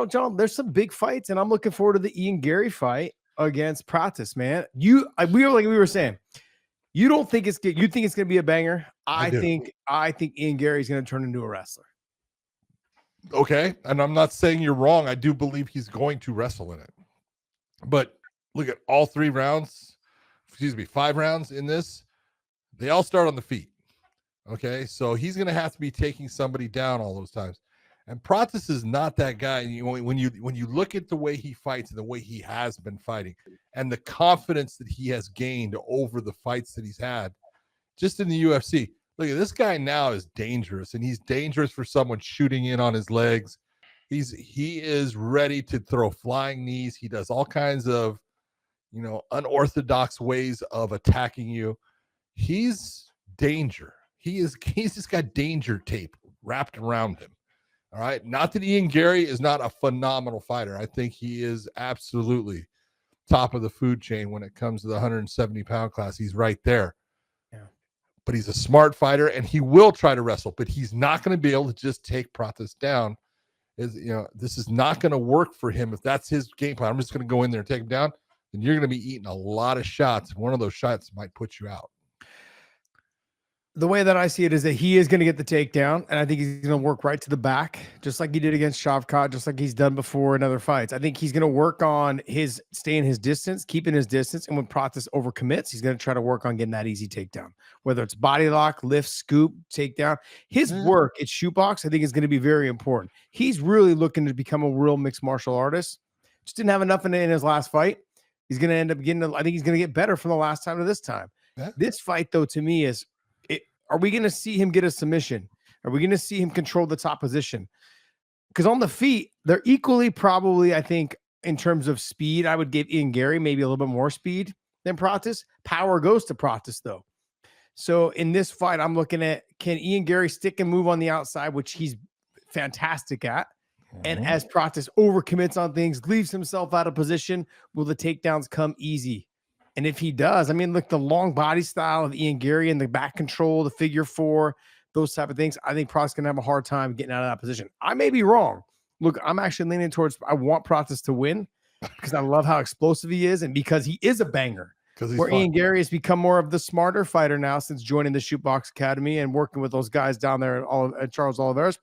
John, there's some big fights, and I'm looking forward to the Ian Garry fight against Prates, man. We were saying, you don't think it's good. You think it's going to be a banger. I think Ian Garry is going to turn into a wrestler. Okay, and I'm not saying you're wrong. I do believe he's going to wrestle in it. But look at all 5 rounds in this. They all start on the feet. Okay, so he's going to have to be taking somebody down all those times. And Prates is not that guy. When you look at the way he fights and the way he has been fighting and the confidence that he has gained over the fights that he's had just in the UFC, look at this guy now is dangerous, and he's dangerous for someone shooting in on his legs. He is ready to throw flying knees. He does all kinds of, unorthodox ways of attacking you. He's danger. He's just got danger tape wrapped around him. All right. Not that Ian Garry is not a phenomenal fighter. I think he is absolutely top of the food chain when it comes to the 170-pound class. He's right there. Yeah. But he's a smart fighter, and he will try to wrestle, but he's not going to be able to just take Prates down. This is not going to work for him. If that's his game plan, I'm just going to go in there and take him down, then you're going to be eating a lot of shots. One of those shots might put you out. The way that I see it is that he is going to get the takedown, and I think he's going to work right to the back, just like he did against Shavkat, just like he's done before in other fights. I think he's going to work on staying his distance, keeping his distance, and when Prates overcommits, he's going to try to work on getting that easy takedown, whether it's body lock, lift, scoop, takedown. His work at shootbox, I think, is going to be very important. He's really looking to become a real mixed martial artist. Just didn't have enough in his last fight. He's going to end up I think he's going to get better from the last time to this time. Yeah. This fight, though, to me is, are we going to see him get a submission? Are we going to see him control the top position? Because on the feet, they're equally probably, I think, in terms of speed, I would give Ian Garry maybe a little bit more speed than Prates. Power goes to Prates, though. So in this fight, I'm looking at, can Ian Garry stick and move on the outside, which he's fantastic at? And as Prates overcommits on things, leaves himself out of position, will the takedowns come easy? And if he does, I mean, look, the long body style of Ian Garry and the back control, the figure 4, those type of things, I think Prates going to have a hard time getting out of that position. I may be wrong. Look, I'm actually leaning towards, I want Prates to win because I love how explosive he is and because he is a banger. Where Ian Garry has become more of the smarter fighter now since joining the Shootbox Academy and working with those guys down there at Charles Oliveira's.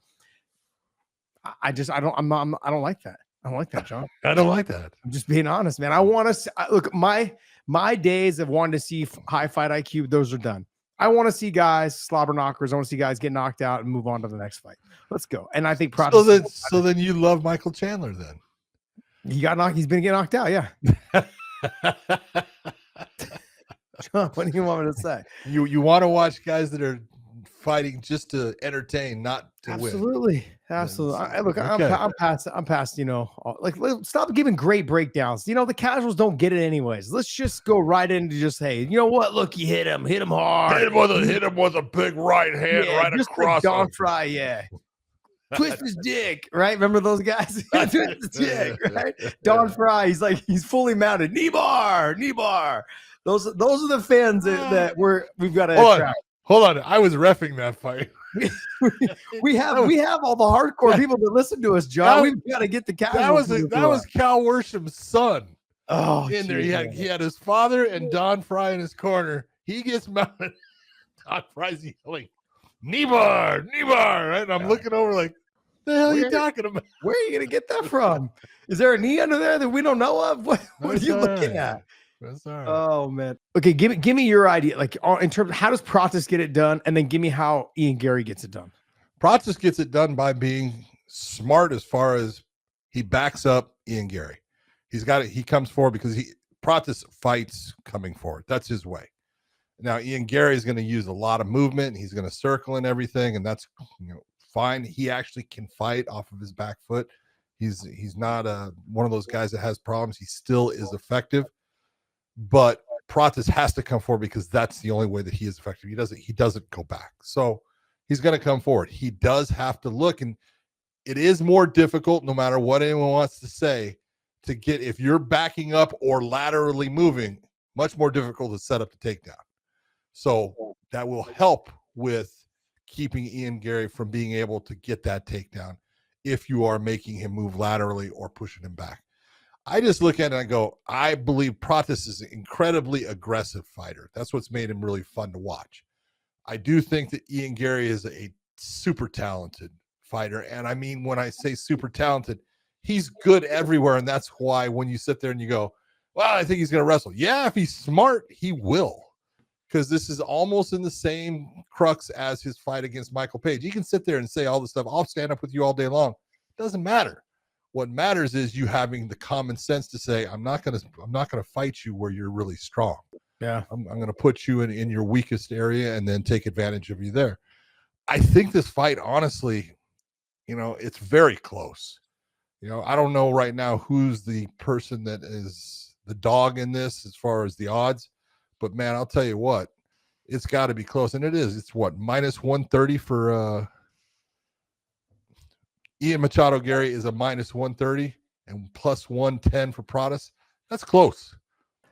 I don't like that. I don't like that, John. I don't like that. I'm just being honest, man. I want to look, my days of wanting to see high fight IQ, those are done. I want to see guys slobber knockers. I want to see guys get knocked out and move on to the next fight. Let's go. And I think so then you love Michael Chandler then. He got knocked. He's been getting knocked out. Yeah. John, what do you want me to say? You want to watch guys that are fighting just to entertain, not to win. Absolutely. I'm past, stop giving great breakdowns. The casuals don't get it anyways. Let's just go right into just, hey, you know what? Look, you hit him hard. Hit him with a big right hand right across. Like Don Fry, yeah. Twist his dick, right? Remember those guys? Twist his dick, right? Don Fry, he's fully mounted. Knee bar. Those are the fans that we've got to attract. Hold on. I was reffing that fight. we have all the hardcore people that listen to us, John. We've got to get the casuals. That was Cal Worsham's son. Oh, in there. He had his father and Don Fry in his corner. He gets mounted. Don Fry's yelling, knee bar, right? And I'm looking over like, the hell are you talking about? Where are you going to get that from? Is there a knee under there that we don't know of? What are you looking at? That's all right. Oh man. Okay, give me your idea. Like in terms of how does Prates get it done, and then give me how Ian Garry gets it done. Prates gets it done by being smart as far as he backs up Ian Garry. He comes forward because Prates fights coming forward. That's his way. Now Ian Garry is going to use a lot of movement. He's going to circle and everything, and that's fine. He actually can fight off of his back foot. He's not one of those guys that has problems. He still is effective. But Prates has to come forward because that's the only way that he is effective. He doesn't go back. So he's going to come forward. He does have to look, and it is more difficult, no matter what anyone wants to say, to get, if you're backing up or laterally moving, much more difficult to set up the takedown. So that will help with keeping Ian Garry from being able to get that takedown if you are making him move laterally or pushing him back. I just look at it and I go, I believe Prates is an incredibly aggressive fighter. That's what's made him really fun to watch. I do think that Ian Garry is a super talented fighter. And I mean, when I say super talented, he's good everywhere. And that's why when you sit there and you go, well, I think he's going to wrestle. Yeah, if he's smart, he will. Because this is almost in the same crux as his fight against Michael Page. You can sit there and say all this stuff. I'll stand up with you all day long. Doesn't matter. What matters is you having the common sense to say, I'm not going to fight you where you're really strong. Yeah. I'm going to put you in your weakest area and then take advantage of you there. I think this fight, honestly, it's very close. I don't know right now who's the person that is the dog in this as far as the odds, but man, I'll tell you what, it's got to be close. And it is. It's what, minus 130 for Ian Machado Garry is a minus 130 and plus 110 for Prates. That's close.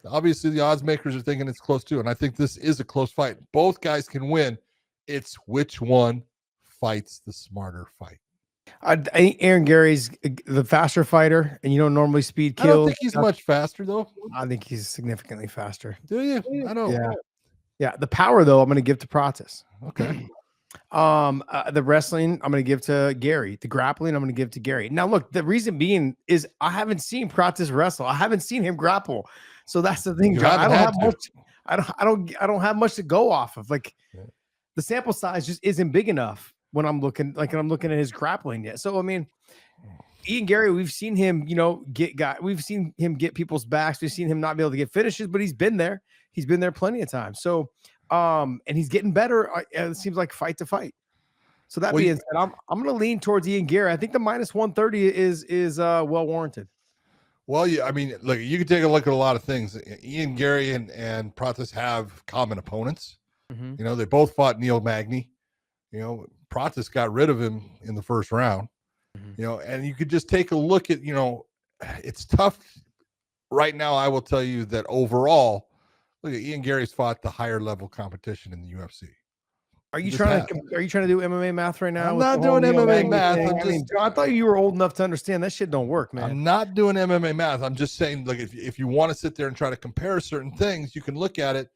Obviously, the odds makers are thinking it's close too. And I think this is a close fight. Both guys can win. It's which one fights the smarter fight. I think Aaron Gary's the faster fighter, and you don't normally speed kill. I don't think he's much faster, though. I think he's significantly faster. Do you? I don't. Yeah. The power, though, I'm going to give to Prates. Okay. The wrestling, I'm going to give to Garry. The grappling, I'm going to give to Garry. Now, look, the reason being is I haven't seen Prates wrestle. I haven't seen him grapple. So that's the thing. I don't have much. I don't have much to go off of. Like the sample size just isn't big enough when I'm looking at his grappling yet. So I mean, Ian Garry, we've seen him, we've seen him get people's backs. We've seen him not be able to get finishes, but he's been there. He's been there plenty of times. So, and he's getting better. It seems like fight to fight. So that being said, I'm going to lean towards Ian Garry. I think the minus 130 is well warranted. Well, yeah, I mean, look, you can take a look at a lot of things. Ian Garry and Prates have common opponents. Mm-hmm. They both fought Neil Magny. Prates got rid of him in the first round. Mm-hmm. And you could just take a look at, it's tough right now. I will tell you that overall, look at Ian Garry's fought the higher level competition in the UFC. Are you trying to do MMA math right now? I'm not doing MMA math. I thought you were old enough to understand that shit don't work, man. I'm not doing MMA math. I'm just saying, like, if you want to sit there and try to compare certain things, you can look at it.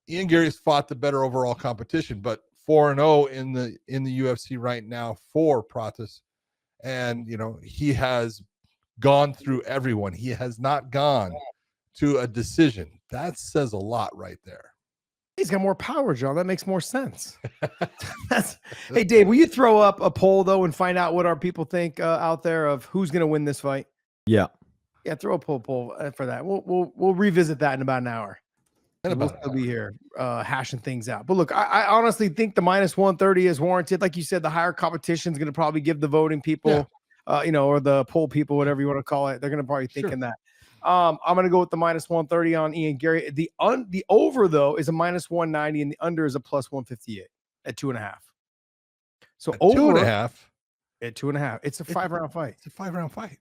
Ian Garry's fought the better overall competition, but 4-0 in the UFC right now for Prates, and he has gone through everyone. He has not gone to a decision. That says a lot right there. He's got more power, John. That makes more sense. Hey, Dave, will you throw up a poll though and find out what our people think out there of who's going to win this fight? Yeah, throw a poll for that. We'll revisit that in about an hour. And we'll still be here hashing things out. But look, I honestly think the minus 130 is warranted. Like you said, the higher competition is going to probably give the voting people, or the poll people, whatever you want to call it. They're going to probably thinking that. I'm going to go with the minus 130 on Ian Garry. The over, though, is a minus 190, and the under is a plus 158 at 2.5. So at over 2.5. At 2.5. It's a 5-round fight. It's a 5-round fight.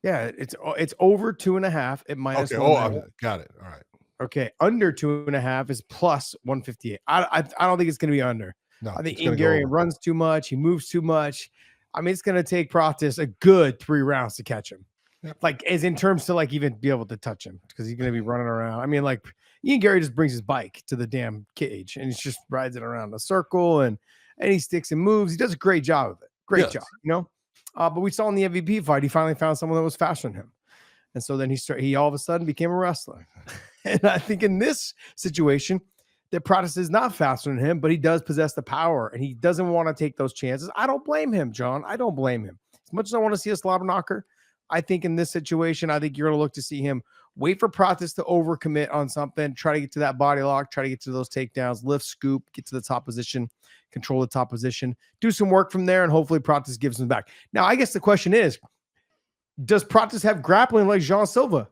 Yeah, it's over 2.5 at minus. Okay. Oh, got it. All right. Okay, under 2.5 is plus 158. I don't think it's going to be under. No, I think Ian Garry runs too much. He moves too much. I mean, it's going to take Prates a good 3 rounds to catch him. Yep. Like, as in terms to like even be able to touch him, because he's going to be running around. I mean, like Ian Garry just brings his bike to the damn cage and he just rides it around a circle and he sticks and moves. He does a great job of it. Great job, But we saw in the MVP fight, he finally found someone that was faster than him. And so then he all of a sudden became a wrestler. And I think in this situation, that Prates is not faster than him, but he does possess the power and he doesn't want to take those chances. I don't blame him, John. I don't blame him. As much as I want to see a slobber knocker, I think in this situation, I think you're going to look to see him wait for Prates to overcommit on something, try to get to that body lock, try to get to those takedowns, lift, scoop, get to the top position, control the top position, do some work from there, and hopefully Prates gives him back. Now, I guess the question is, does Prates have grappling like Jean Silva?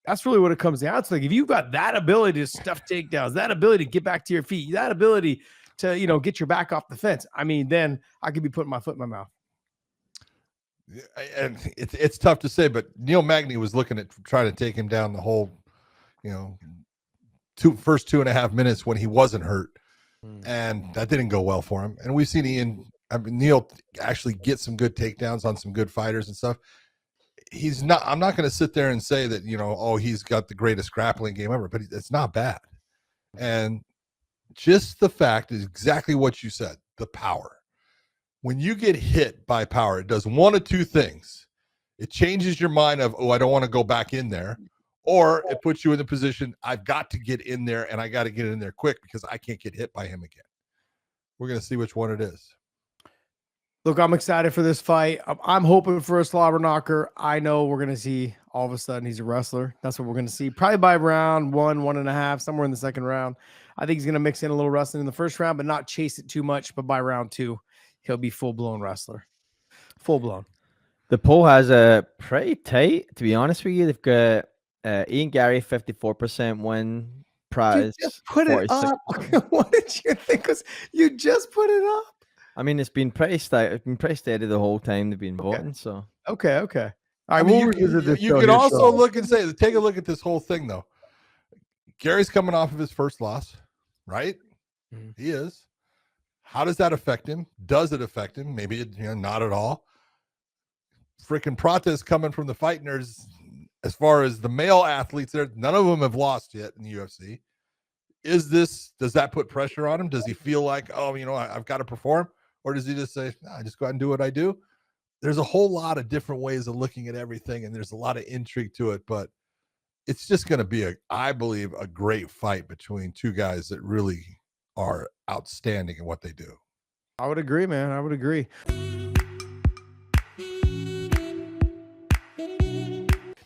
That's really what it comes down to. Like, if you've got that ability to stuff takedowns, that ability to get back to your feet, that ability to, get your back off the fence, I mean, then I could be putting my foot in my mouth. And it's tough to say, but Neil Magny was looking at trying to take him down the whole, first 2.5 minutes when he wasn't hurt. And that didn't go well for him. And we've seen Ian I mean, Neil actually gets some good takedowns on some good fighters and stuff. He's not. I'm not going to sit there and say that he's got the greatest grappling game ever, but it's not bad. And just the fact is exactly what you said: the power. When you get hit by power, it does one of two things. It changes your mind of, I don't want to go back in there. Or it puts you in the position, I've got to get in there, and I got to get in there quick because I can't get hit by him again. We're going to see which one it is. Look, I'm excited for this fight. I'm hoping for a slobber knocker. I know we're going to see all of a sudden he's a wrestler. That's what we're going to see. Probably by round 1.5, somewhere in the second round. I think he's going to mix in a little wrestling in the first round, but not chase it too much. But by round 2, he'll be full-blown wrestler. Full-blown. The poll has a pretty tight, to be honest with you. They've got Ian Garry, 54% win. Prates, you just put 46%. It up. What did you think? Because you just put it up. I mean, it's been pretty steady the whole time they've been voting. So okay. All right, I mean, you can also look and say, take a look at this whole thing though. Gary's coming off of his first loss, right? Mm-hmm. He is. How does that affect him? Does it affect him? Maybe not at all. Freaking Prates coming from the fight nerds. As far as the male athletes there, none of them have lost yet in the UFC. Does that put pressure on him? Does he feel like, I've got to perform? Or does he just say, I just go out and do what I do? There's a whole lot of different ways of looking at everything, and there's a lot of intrigue to it, but it's just going to be, I believe, a great fight between two guys that really are outstanding in what they do. I would agree, man. I would agree.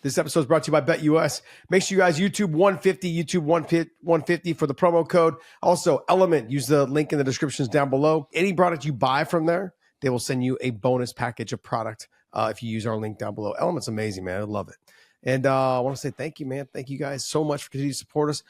This episode is brought to you by BetUS. Make sure you guys YouTube 150 for the promo code. Also, Element, use the link in the descriptions down below. Any product you buy from there, they will send you a bonus package of product if you use our link down below. Element's amazing, man. I love it. And I want to say thank you, man. Thank you guys so much for continuing to support us.